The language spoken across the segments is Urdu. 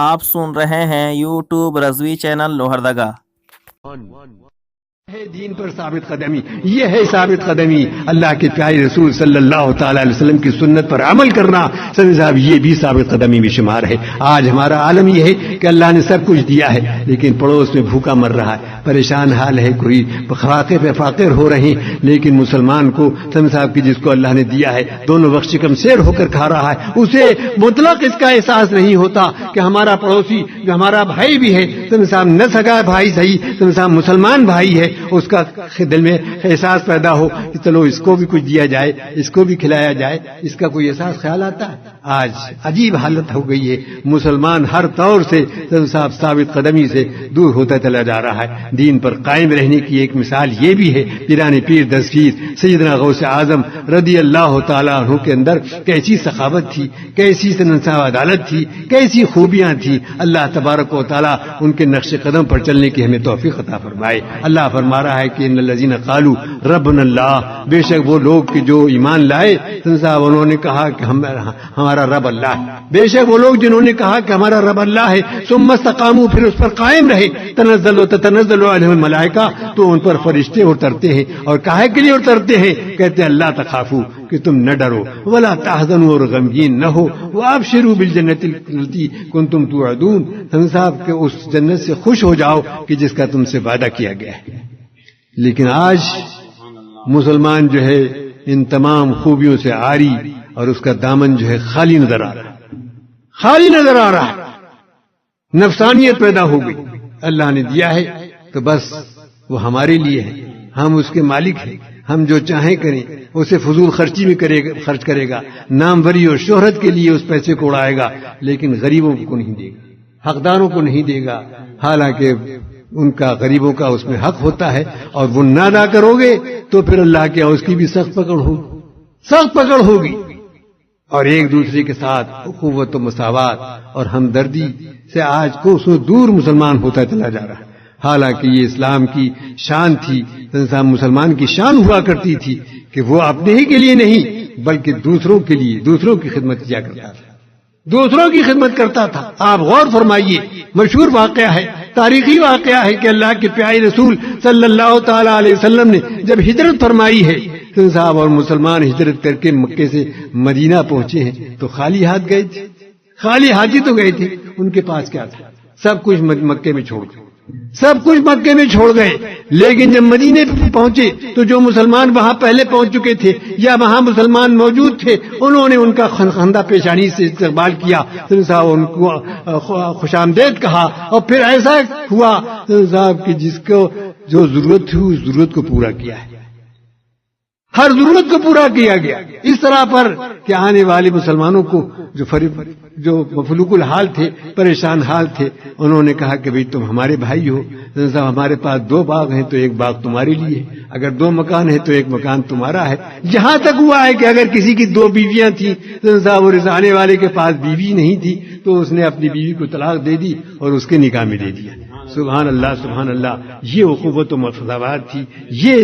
آپ سن رہے ہیں یوٹیوب رضوی چینل لوہردگا۔ ہے دین پر ثابت قدمی، یہ ہے ثابت قدمی اللہ کے پیارے رسول صلی اللہ تعالی علیہ وسلم کی سنت پر عمل کرنا۔ سمی صاحب یہ بھی ثابت قدمی میں شمار ہے۔ آج ہمارا عالم یہ ہے کہ اللہ نے سب کچھ دیا ہے لیکن پڑوس میں بھوکا مر رہا ہے، پریشان حال ہے، کوئی فاقے پہ فاقر ہو رہے ہیں، لیکن مسلمان کو سمی صاحب کی جس کو اللہ نے دیا ہے دونوں وقت شکم سیر ہو کر کھا رہا ہے، اسے مطلق اس کا احساس نہیں ہوتا کہ ہمارا پڑوسی جو ہمارا بھائی بھی ہے، سمی صاحب نہ سگا بھائی صحیح، سمی صاحب مسلمان بھائی ہے، اس کا دل میں احساس پیدا ہو کہ چلو اس کو بھی کچھ دیا جائے، اس کو بھی کھلایا جائے، اس کا کوئی احساس خیال آتا ہے؟ آج عجیب حالت ہو گئی ہے، مسلمان ہر طور سے صاحب ثابت قدمی سے دور ہوتا چلا جا رہا ہے۔ دین پر قائم رہنے کی ایک مثال یہ بھی ہے، پیران پیر دستگیر سیدنا غوث اعظم رضی اللہ تعالیٰ عنہ کے اندر کیسی سخاوت تھی، کیسی انصاف عدالت تھی، کیسی خوبیاں تھیں۔ اللہ تبارک و تعالیٰ ان کے نقش قدم پر چلنے کی ہمیں توفیق عطا فرمائے۔ اللہ فرما رہا ہے کہ ان الذین قالوا ربنا اللہ، بے شک وہ لوگ کہ جو ایمان لائے صاحب انہوں نے کہا کہ ہمارا رب اللہ ہے، بے شک وہ لوگ جنہوں نے کہا کہ ہمارا رب اللہ ہے، ثم استقاموا پھر اس پر قائم رہے، تنزل علیہم الملائکہ تو ان پر فرشتے اترتے ہیں، اور کاہے کے لیے اترتے ہیں؟ کہتے ہیں اللہ تخافوا کہ تم نہ ڈرو، ولا تحزنوا اور غمگین نہ ہو، وابشروا بالجنۃ التی کنتم توعدون، صاحب کہ اس جنت سے خوش ہو جاؤ کہ جس کا تم سے وعدہ کیا گیا ہے۔ لیکن آج مسلمان جو ہے ان تمام خوبیوں سے عاری اور اس کا دامن جو ہے خالی نظر آ رہا ہے، خالی نظر آ رہا ہے، نفسانیت پیدا ہو گئی۔ اللہ نے دیا ہے تو بس وہ ہمارے لیے ہے، ہم اس کے مالک ہیں، ہم جو چاہیں کریں، اسے فضول خرچی میں خرچ کرے گا، ناموری اور شہرت کے لیے اس پیسے کو اڑائے گا، لیکن غریبوں کو نہیں دے گا، حقداروں کو نہیں دے گا، حالانکہ ان کا غریبوں کا اس میں حق ہوتا ہے، اور وہ نہ ادا کرو گے تو پھر اللہ کے اس کی بھی سخت پکڑ ہوگی، سخت پکڑ ہوگی۔ اور ایک دوسرے کے ساتھ اخوت و مساوات اور ہمدردی سے آج کوسوں دور مسلمان ہوتا چلا جا رہا ہے، حالانکہ یہ اسلام کی شان تھی، مسلمان کی شان ہوا کرتی تھی کہ وہ اپنے ہی کے لیے نہیں بلکہ دوسروں کے لیے، دوسروں کی خدمت کیا کرتا تھا، دوسروں کی خدمت کرتا تھا۔ آپ غور فرمائیے، مشہور واقعہ ہے، تاریخی واقعہ ہے کہ اللہ کے پیارے رسول صلی اللہ تعالی علیہ وسلم نے جب ہجرت فرمائی ہے صاحب اور مسلمان ہجرت کر کے مکے سے مدینہ پہنچے ہیں تو خالی ہاتھ گئے تھے، خالی ہاتھی تو گئے تھے، ان کے پاس کیا تھا؟ سب کچھ مکے میں چھوڑ گئے، سب کچھ مکے میں چھوڑ گئے۔ لیکن جب مدینے پہنچے تو جو مسلمان وہاں پہلے پہنچ چکے تھے یا وہاں مسلمان موجود تھے، انہوں نے ان کا خندہ پیشانی سے استقبال کیا، ان کو خوش آمدید کہا، اور پھر ایسا ہوا صاحب کہ جس کو جو ضرورت تھی اس ضرورت کو پورا کیا ہے، ہر ضرورت کو پورا کیا گیا۔ اس طرح پر کہ آنے والے مسلمانوں کو جو مفلوق الحال تھے، پریشان حال تھے، انہوں نے کہا کہ بھئی تم ہمارے بھائی ہو، ہمارے پاس 2 باغ ہیں تو 1 باغ تمہارے لیے، اگر 2 مکان ہیں تو 1 مکان تمہارا ہے۔ یہاں تک ہوا ہے کہ اگر کسی کی 2 بیویاں تھیں اور اس آنے والے کے پاس بیوی نہیں تھی تو اس نے اپنی بیوی کو طلاق دے دی اور اس کے نکاح میں دے دیا۔ سبحان اللہ سبحان اللہ، یہ اخوت و مساوات تھی، یہ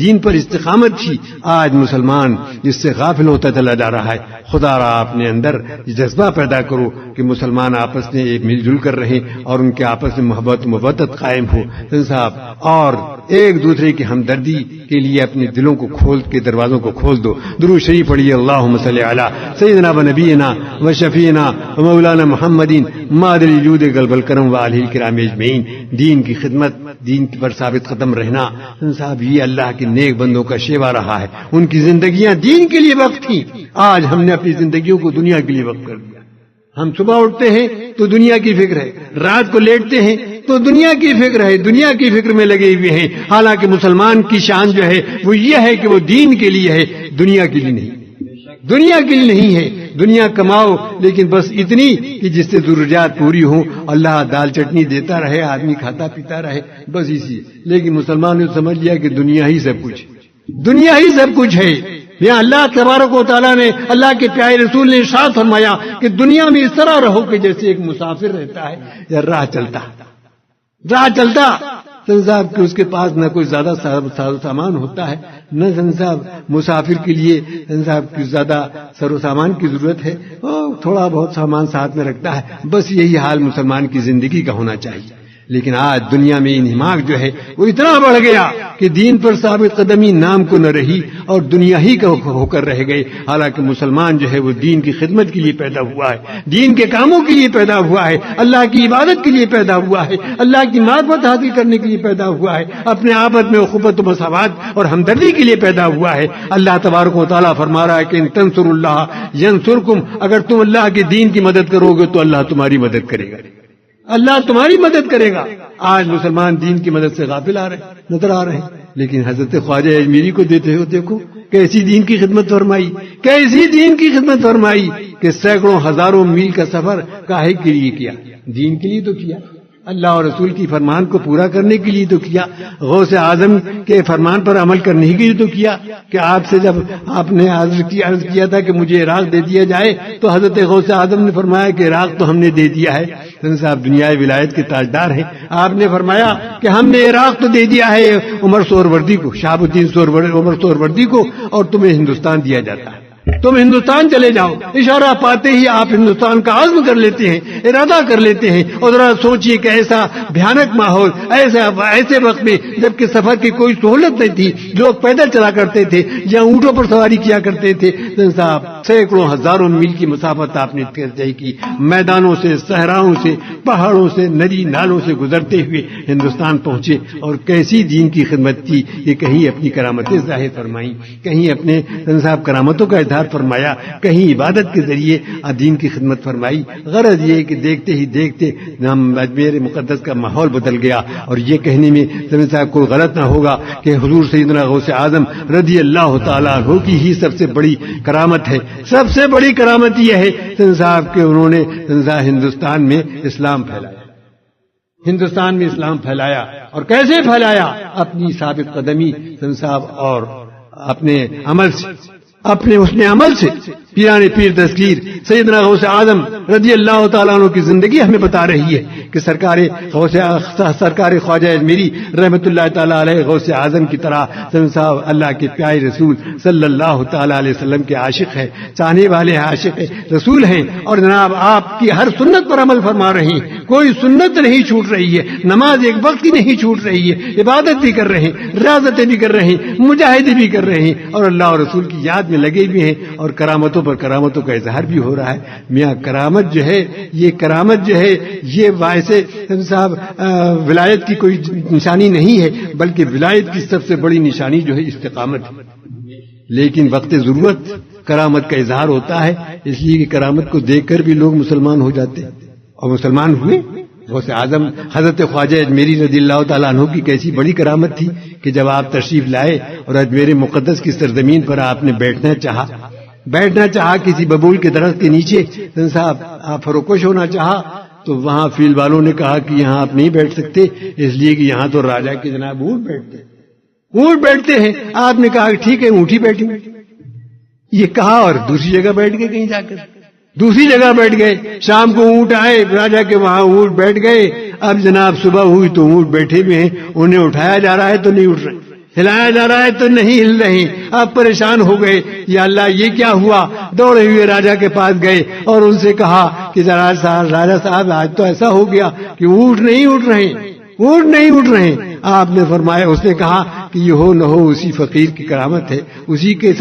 دین پر استقامت تھی۔ آج مسلمان جس سے غافل ہوتا چلا جا رہا ہے۔ خدا را اپنے اندر یہ جذبہ پیدا کرو کہ مسلمان آپس میں مل جل کر رہیں اور ان کے آپس میں محبت و مودت قائم ہو صاحب، اور ایک دوسرے کی ہمدردی کے لیے اپنے دلوں کو کھول کے دروازوں کو کھول دو۔ درود شریف پڑھیے، اللہم صلی علی سیدنا و نبینا و شفینا و مولانا محمد مادر الجود قلب الکرم و آلہ الکرام اجمعین۔ دین کی خدمت، دین پر ثابت قدم رہنا صاحب، یہ اللہ کے نیک بندوں کا شیوا رہا ہے، ان کی زندگیاں دین کے لیے وقف تھیں۔ آج ہم نے اپنی زندگیوں کو دنیا کے لیے وقف کر دیا۔ ہم صبح اٹھتے ہیں تو دنیا کی فکر ہے، رات کو لیٹتے ہیں تو دنیا کی فکر ہے، دنیا کی فکر میں لگے ہوئے ہیں، حالانکہ مسلمان کی شان جو ہے وہ یہ ہے کہ وہ دین کے لیے ہے، دنیا کے لیے نہیں، دنیا کے لیے نہیں ہے۔ دنیا کماؤ لیکن بس اتنی کہ جس سے ضروریات پوری ہوں، اللہ دال چٹنی دیتا رہے، آدمی کھاتا پیتا رہے، بس اسی۔ لیکن مسلمان نے سمجھ لیا کہ دنیا ہی سب کچھ، دنیا ہی سب کچھ ہے۔ یہاں اللہ تبارک و تعالیٰ نے، اللہ کے پیارے رسول نے ارشاد فرمایا کہ دنیا میں اس طرح رہو کہ جیسے ایک مسافر رہتا ہے یا راہ چلتا، سن صاحب کہ اس کے پاس نہ کوئی زیادہ ساز و سامان ہوتا ہے، نہ سن صاحب مسافر کے لیے سن صاحب کی زیادہ سر و سامان کی ضرورت ہے، تھوڑا بہت سامان ساتھ میں رکھتا ہے، بس یہی حال مسلمان کی زندگی کا ہونا چاہیے۔ لیکن آج دنیا میں انہماک جو ہے وہ اتنا بڑھ گیا کہ دین پر ثابت قدمی نام کو نہ رہی اور دنیا ہی کا ہو کر رہ گئے، حالانکہ مسلمان جو ہے وہ دین کی خدمت کے لیے پیدا ہوا ہے، دین کے کاموں کے لیے پیدا ہوا ہے، اللہ کی عبادت کے لیے پیدا ہوا ہے، اللہ کی معرفت حاصل کرنے کے لیے پیدا ہوا ہے، اپنے آپس میں اخوت و مساوات اور ہمدردی کے لیے پیدا ہوا ہے۔ اللہ تبارک و تعالیٰ فرما رہا ہے کہ ان تنصروا اللہ ینصرکم، اگر تم اللہ کے دین کی مدد کرو گے تو اللہ تمہاری مدد کرے گا، اللہ تمہاری مدد کرے گا۔ آج مسلمان دین کی مدد سے غافل نظر آ رہے ہیں، لیکن حضرت خواجہ اجمیری کو دیتے ہو دیکھو کیسی دین کی خدمت فرمائی، کیسی دین کی خدمت فرمائی کہ سینکڑوں ہزاروں میل کا سفر کاہے کے لیے کیا؟ دین کے لیے تو کیا، اللہ اور رسول کی فرمان کو پورا کرنے کے لیے تو کیا، غوث اعظم کے فرمان پر عمل کرنے کے لیے تو کیا کہ آپ سے جب آپ نے عرض کیا تھا کہ مجھے عراق دے دیا جائے تو حضرت غوث اعظم نے فرمایا کہ عراق تو ہم نے دے دیا ہے، صاحب دنیائے ولایت کے تاجدار ہیں، آپ نے فرمایا کہ ہم نے عراق تو دے دیا ہے عمر سہروردی کو، شہاب الدین عمر سہروردی کو، اور تمہیں ہندوستان دیا جاتا ہے، تم ہندوستان چلے جاؤ۔ اشارہ پاتے ہی آپ ہندوستان کا عزم کر لیتے ہیں، ارادہ کر لیتے ہیں، اور ذرا سوچئے کہ ایسا بھیانک ماحول، ایسے وقت میں جبکہ سفر کی کوئی سہولت نہیں تھی، لوگ پیدل چلا کرتے تھے یا اونٹوں پر سواری کیا کرتے تھے، صاحب سینکڑوں ہزاروں میل کی مسافت آپ نے طے کی، میدانوں سے، صحراؤں سے، پہاڑوں سے، ندی نالوں سے گزرتے ہوئے ہندوستان پہنچے، اور کیسی دین کی خدمت کی، یہ کہیں اپنی کرامتیں ظاہر فرمائیں، کہیں اپنے صاحب کرامتوں کا اظہار فرمایا، کہیں عبادت کے ذریعے دین کی خدمت فرمائی۔ غرض یہ کہ دیکھتے ہی دیکھتے اجمیر مقدس کا ماحول بدل گیا، اور یہ کہنے میں صاحب کوئی غلط نہ ہوگا کہ حضور سیدنا غوث اعظم رضی اللہ تعالیٰ عنہ کی ہی سب سے بڑی کرامت ہے، سب سے بڑی کرامت یہ ہے صاحب کہ انہوں نے ہندوستان میں اسلام پھیلایا، ہندوستان میں اسلام پھیلایا، اور کیسے پھیلایا؟ اپنی ثابت قدمی صاحب اور اپنے عمل سے، اپنے اس نے عمل سے۔ پیران پیر دستگیر سیدنا غوث اعظم رضی اللہ تعالیٰ عنہ کی زندگی ہمیں بتا رہی ہے کہ سرکار خواجہ اجمیری رحمت اللہ تعالیٰ علیہ غوث اعظم کی طرح صاحب اللہ کے پیارے رسول صلی اللہ تعالیٰ علیہ وسلم کے عاشق ہے، چاہنے والے عاشق رسول ہیں، اور جناب آپ کی ہر سنت پر عمل فرما رہے ہیں، کوئی سنت نہیں چھوٹ رہی ہے، نماز ایک وقت کی نہیں چھوٹ رہی ہے، عبادت بھی کر رہے ہیں، ریاضتیں بھی کر رہے ہیں، مجاہدے بھی کر رہے ہیں، اور اللہ اور رسول کی یاد میں لگے بھی ہیں، اور کرامتوں پر کرامتوں کا اظہار بھی ہو رہا ہے۔ میاں کرامت جو ہے، یہ کرامت جو ہے، یہ ویسے صاحب ولایت کی کوئی نشانی نہیں ہے، بلکہ ولایت کی سب سے بڑی نشانی جو ہے استقامت ہے۔ لیکن وقت ضرورت کرامت کا اظہار ہوتا ہے، اس لیے کہ کرامت کو دیکھ کر بھی لوگ مسلمان ہو جاتے ہیں، اور مسلمان ہوئے۔ غوث اعظم حضرت خواجہ اجمیری رضی اللہ تعالیٰ عنہ کی کیسی بڑی کرامت تھی کہ جب آپ تشریف لائے اور اجمیر مقدس کی سرزمین پر آپ نے بیٹھنا چاہا کسی ببول کے درخت کے نیچے، صاحب آپ فروکش ہونا چاہا، تو وہاں فیل والوں نے کہا کہ یہاں آپ نہیں بیٹھ سکتے، اس لیے کہ یہاں تو راجا کے جناب اونٹ بیٹھتے ہیں۔ آپ نے کہا کہ ٹھیک ہے اونٹ ہی بیٹھیں، یہ کہا اور دوسری جگہ بیٹھ گئے، کہیں جا کر دوسری جگہ بیٹھ گئے۔ شام کو اونٹ آئے راجا کے وہاں، اونٹ بیٹھ گئے۔ اب جناب صبح ہوئی تو اونٹ بیٹھے ہوئے ہیں، انہیں اٹھایا جا رہا ہے تو نہیں اٹھ رہے، ہلایا جا رہا ہے تو نہیں ہل رہے۔ آپ پریشان ہو گئے، یا اللہ یہ کیا ہوا؟ دوڑے ہوئے راجا کے پاس گئے اور ان سے کہا کہ راجا صاحب آج تو ایسا ہو گیا کہ اونٹ نہیں اٹھ رہے۔ آپ نے فرمایا، اس نے کہا کہ یہ ہو نہ ہو اسی فقیر کی کرامت ہے، اسی کے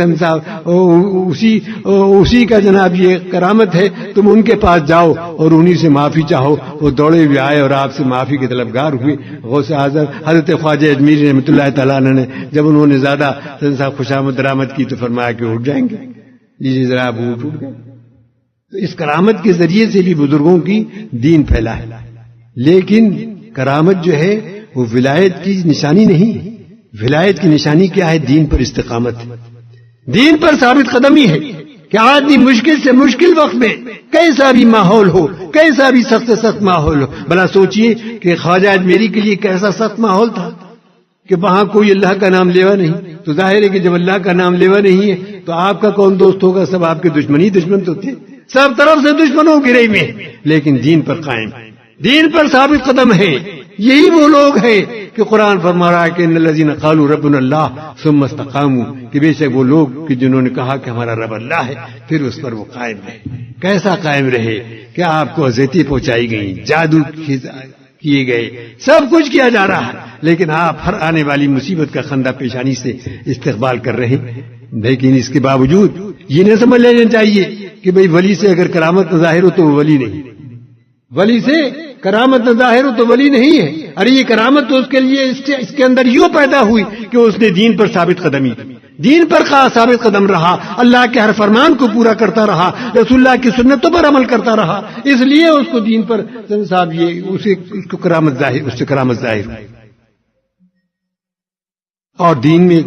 اسی کا جناب یہ کرامت ہے، تم ان کے پاس جاؤ اور انہی سے معافی چاہو۔ وہ دوڑے ہوئے آئے اور آپ سے معافی کے طلبگار ہوئے۔ غوث اعظم حضرت خواجہ اجمیری رحمۃ اللہ تعالیٰ عنہ نے جب انہوں نے زیادہ خوشامد درآمد کی تو فرمایا کہ اٹھ جائیں گے، لیجیے ذرا آپ اٹھ گئے۔ تو اس کرامت کے ذریعے سے بھی بزرگوں کی دین پھیلا ہے، لیکن کرامت جو ہے وہ ولایت کی نشانی نہیں۔ ولایت کی نشانی کیا ہے؟ دین پر استقامت، دین پر ثابت قدمی ہے کہ آدمی مشکل سے مشکل وقت میں کیسا بھی ماحول ہو، کیسا بھی سخت سے سخت ماحول ہو۔ بھلا سوچئے کہ خواجہ اجمیری کے لیے کیسا سخت ماحول تھا کہ وہاں کوئی اللہ کا نام لیوا نہیں، تو ظاہر ہے کہ جب اللہ کا نام لیوا نہیں ہے تو آپ کا کون دوست ہوگا؟ سب آپ کے دشمن تو تھے، سب طرف سے دشمنوں گرے میں، لیکن دین پر قائم، دین پر ثابت قدم ہے۔ یہی وہ لوگ ہیں کہ قرآن فرما رہا ہے کہ ان الذین قالوا ربنا اللہ ثم استقاموا، کہ بے شک وہ لوگ کہ جنہوں نے کہا کہ ہمارا رب اللہ ہے پھر اس پر وہ قائم رہے۔ کیسا قائم رہے کہ آپ کو اذیتیں پہنچائی گئیں، جادو کیے گئے، سب کچھ کیا جا رہا ہے، لیکن آپ ہر آنے والی مصیبت کا خندہ پیشانی سے استقبال کر رہے ہیں۔ لیکن اس کے باوجود یہ نہ سمجھ لینا چاہیے کہ بھئی ولی سے اگر کرامت نہ ظاہر ہو تو وہ ولی نہیں، ولی سے کرامت نہ ظاہر ہو تو ولی نہیں ہے۔ ارے یہ کرامت تو اس کے لیے اس کے اندر یوں پیدا ہوئی کہ اس نے دین پر ثابت قدمی کی، دین پر ثابت قدم رہا، اللہ کے ہر فرمان کو پورا کرتا رہا، رسول اللہ کی سنتوں پر عمل کرتا رہا، اس لیے اس کو دین پر صاحب یہ اس کو کرامت ظاہر، اس سے کرامت ظاہر ہوئی۔ اور دین میں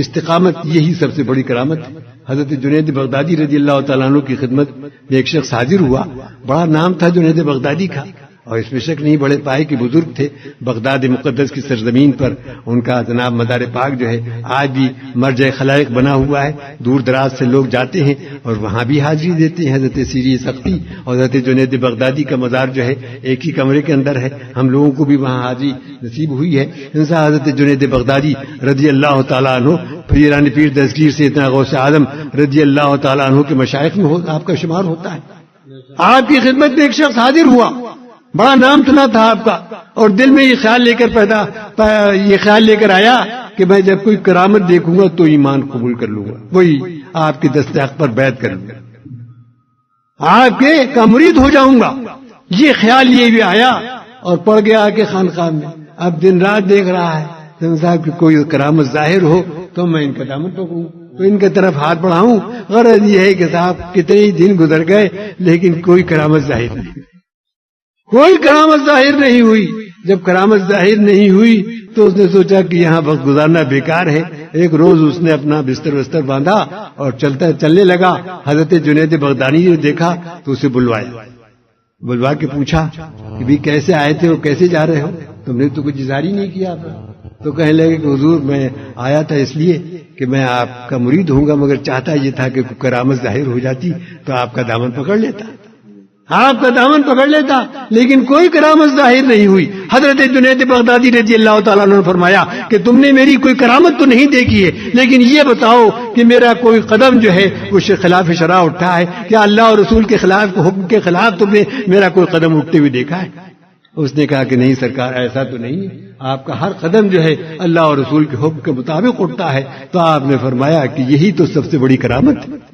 استقامت یہی سب سے بڑی کرامت ہے۔ حضرت جنید بغدادی رضی اللہ تعالیٰ عنہ کی خدمت میں ایک شخص حاضر ہوا، بڑا نام تھا جنید بغدادی کا، اور اس میں شک نہیں بڑے پائے کے بزرگ تھے۔ بغداد مقدس کی سرزمین پر ان کا جناب مدار پاک جو ہے آج بھی مرجع خلائق بنا ہوا ہے، دور دراز سے لوگ جاتے ہیں اور وہاں بھی حاضری دیتے ہیں۔ حضرت سیری سختی اور حضرت جنید بغدادی کا مزار جو ہے ایک ہی کمرے کے اندر ہے، ہم لوگوں کو بھی وہاں حاضری نصیب ہوئی ہے۔ انسان حضرت جنید بغدادی رضی اللہ تعالیٰ عنہ پیران پیر دستگیر سے اتنا غوث اعظم رضی اللہ تعالیٰ عنہ کے مشائخ میں آپ کا شمار ہوتا ہے۔ آپ کی خدمت میں ایک شخص حاضر ہوا، بڑا نام سنا تھا آپ کا، اور دل میں یہ خیال لے کر آیا کہ میں جب کوئی کرامت دیکھوں گا تو ایمان قبول کر لوں گا، وہی آپ کے دست حق پر بیعت کر لوں گا، آپ کے کا مرید ہو جاؤں گا۔ یہ خیال یہ بھی آیا اور پڑ گیا آ کے خانقاہ میں۔ اب دن رات دیکھ رہا ہے صاحب کہ کوئی کرامت ظاہر ہو تو میں ان کا دامن پکڑوں، تو ان کی طرف ہاتھ بڑھاؤں۔ غرض یہ ہے کہ صاحب کتنے ہی دن گزر گئے لیکن کوئی کرامت ظاہر نہیں، کوئی کرامت ظاہر نہیں ہوئی۔ جب کرامت ظاہر نہیں ہوئی تو اس نے سوچا کہ یہاں وقت گزارنا بیکار ہے۔ ایک روز اس نے اپنا بستر باندھا اور چلنے لگا۔ حضرت جنید بغدادی نے دیکھا تو اسے بلوا کے پوچھا کہ بھی کیسے آئے تھے اور کیسے جا رہے ہو، تم نے تو کچھ اظہار ہی نہیں کیا۔ تو کہنے لگے کہ حضور میں آیا تھا اس لیے کہ میں آپ کا مرید ہوں گا، مگر چاہتا یہ تھا کہ کرامت ظاہر ہو جاتی تو آپ کا دامن پکڑ لیتا، آپ کا دامن پکڑ لیتا، لیکن کوئی کرامت ظاہر نہیں ہوئی۔ حضرت جنید بغدادی رضی اللہ تعالیٰ عنہ نے فرمایا کہ تم نے میری کوئی کرامت تو نہیں دیکھی ہے، لیکن یہ بتاؤ کہ میرا کوئی قدم جو ہے وہ خلاف شرع اٹھا ہے، کیا اللہ اور رسول کے خلاف، حکم کے خلاف تم نے میرا کوئی قدم اٹھتے ہوئے دیکھا ہے؟ اس نے کہا کہ نہیں سرکار، ایسا تو نہیں ہے، آپ کا ہر قدم جو ہے اللہ اور رسول کے حکم کے مطابق اٹھتا ہے۔ تو آپ نے فرمایا کہ یہی تو سب سے بڑی کرامت ہے،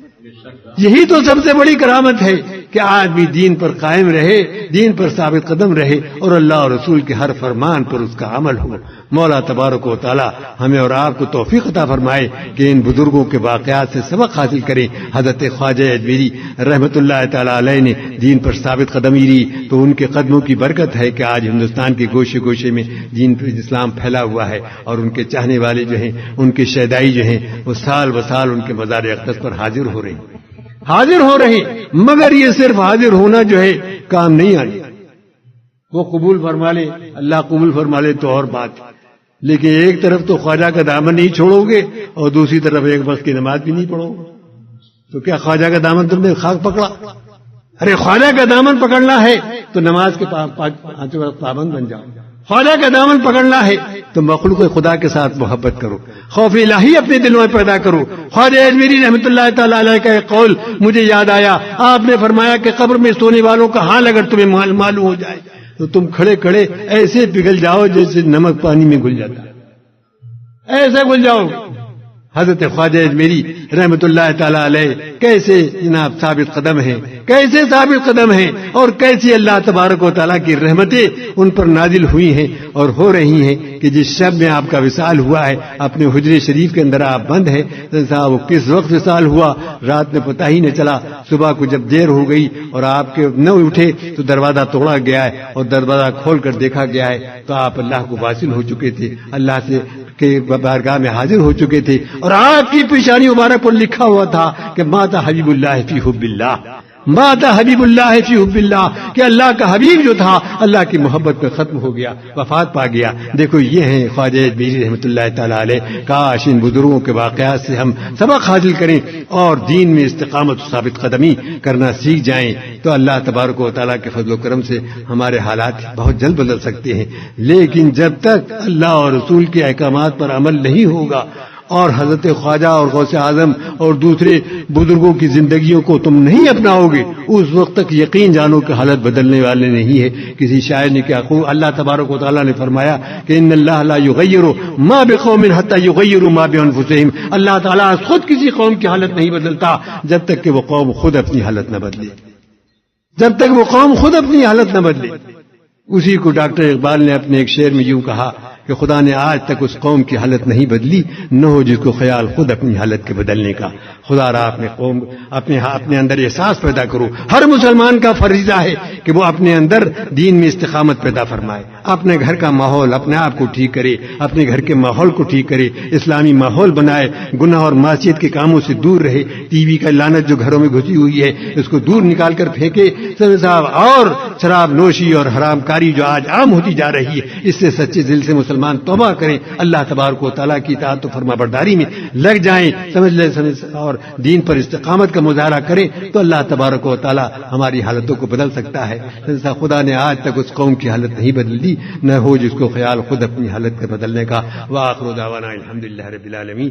یہی تو سب سے بڑی کرامت ہے کہ آدمی دین پر قائم رہے، دین پر ثابت قدم رہے اور اللہ اور رسول کے ہر فرمان پر اس کا عمل ہو۔ مولا تبارک و تعالی ہمیں اور آپ کو توفیق عطا فرمائے کہ ان بزرگوں کے واقعات سے سبق حاصل کریں۔ حضرت خواجہ اجمیری رحمت اللہ تعالی علیہ نے دین پر ثابت قدمی لی تو ان کے قدموں کی برکت ہے کہ آج ہندوستان کے گوشے گوشے میں دین پر اسلام پھیلا ہوا ہے، اور ان کے چاہنے والے جو ہیں، ان کے شیدائی جو ہیں، وہ سال بسال ان کے مزار اقدس پر حاضر ہو رہے ہیں۔ مگر یہ صرف حاضر ہونا جو ہے کام نہیں آنے، وہ قبول فرما لے، اللہ قبول فرما لے تو اور بات، لیکن ایک طرف تو خواجہ کا دامن نہیں چھوڑو گے اور دوسری طرف ایک وقت کی نماز بھی نہیں پڑھو گے، تو کیا خواجہ کا دامن تم نے خاک پکڑا؟ ارے خواجہ کا دامن پکڑنا ہے تو نماز کے پابند بن جاؤ، خواجہ کا دامن پکڑنا ہے تو مخلوق خدا کے ساتھ محبت کرو، خوف الہی اپنے دلوں میں پیدا کرو۔ خواجہ اجمیری رحمۃ اللہ تعالی علیہ کا ایک قول مجھے یاد آیا، آپ نے فرمایا کہ قبر میں سونے والوں کا حال اگر تمہیں معلوم ہو جائے تو تم کھڑے کھڑے ایسے پگھل جاؤ جیسے نمک پانی میں گھل جاتا ہے، ایسے گھل جاؤ۔ حضرت خواجہ اجمیری رحمۃ اللہ تعالی علیہ کیسے جناب ثابت قدم ہیں، کیسے ثابت قدم ہیں، اور کیسی اللہ تبارک و تعالیٰ کی رحمتیں ان پر نازل ہوئی ہیں اور ہو رہی ہیں کہ جس شب میں آپ کا وصال ہوا ہے، اپنے حجرے شریف کے اندر آپ بند ہیں، صاحب وہ کس وقت وصال ہوا رات میں پتہ ہی نہیں چلا۔ صبح کو جب دیر ہو گئی اور آپ کے نہ اٹھے تو دروازہ توڑا گیا ہے اور دروازہ کھول کر دیکھا گیا ہے تو آپ اللہ کو واصل ہو چکے تھے، اللہ سے کے بارگاہ میں حاضر ہو چکے تھے، اور آپ کی پیشانی مبارک پر لکھا ہوا تھا کہ مات حبیب اللہ فی حب اللہ، مات حبیب اللہ فی حب اللہ کہ اللہ کا حبیب جو تھا اللہ کی محبت میں ختم ہو گیا، وفات پا گیا۔ دیکھو یہ ہیں خواجہ بیری رحمۃ اللہ تعالی علیہ۔ کاش ان بزرگوں کے واقعات سے ہم سبق حاصل کریں اور دین میں استقامت و ثابت قدمی کرنا سیکھ جائیں تو اللہ تبارک و تعالیٰ کے فضل و کرم سے ہمارے حالات بہت جلد بدل سکتے ہیں۔ لیکن جب تک اللہ اور رسول کے احکامات پر عمل نہیں ہوگا اور حضرت خواجہ اور غوث اعظم اور دوسرے بزرگوں کی زندگیوں کو تم نہیں اپناؤ گے، اس وقت تک یقین جانو کہ حالت بدلنے والے نہیں ہے۔ کسی شاعر نے کیا خوب اللہ تبارک و تعالیٰ نے فرمایا کہ ان اللہ لا یغیر ما بقوم حتی یغیروا ما بانفسہم، اللہ تعالیٰ خود کسی قوم کی حالت نہیں بدلتا جب تک کہ وہ قوم خود اپنی حالت نہ بدلے، جب تک وہ قوم خود اپنی حالت نہ بدلے۔ اسی کو ڈاکٹر اقبال نے اپنے ایک شعر میں یوں کہا کہ خدا نے آج تک اس قوم کی حالت نہیں بدلی، نہ ہو جس کو خیال خود اپنی حالت کے بدلنے کا۔ خدا را اپنے قوم اپنے اندر احساس پیدا کرو۔ ہر مسلمان کا فریضہ ہے کہ وہ اپنے اندر دین میں استقامت پیدا فرمائے، اپنے گھر کا ماحول اپنے آپ کو ٹھیک کرے، اپنے گھر کے ماحول کو ٹھیک کرے، اسلامی ماحول بنائے، گناہ اور معصیت کے کاموں سے دور رہے، ٹی وی کا لعنت جو گھروں میں گھسی ہوئی ہے اس کو دور نکال کر پھینکے صاحب، اور شراب نوشی اور حرام کاری جو آج عام ہوتی جا رہی ہے اس سے سچے دل سے مسلمان توبہ کریں، اللہ تبارک و تعالیٰ کی اطاعت و فرما برداری میں لگ جائیں، سمجھ لیں اور دین پر استقامت کا مظاہرہ کریں تو اللہ تبارک و تعالیٰ ہماری حالتوں کو بدل سکتا ہے۔ خدا نے آج تک اس قوم کی حالت نہیں بدلی، نہ ہو جس کو خیال خود اپنی حالت کے بدلنے کا۔ وآخر دعوانا الحمدللہ رب العالمین۔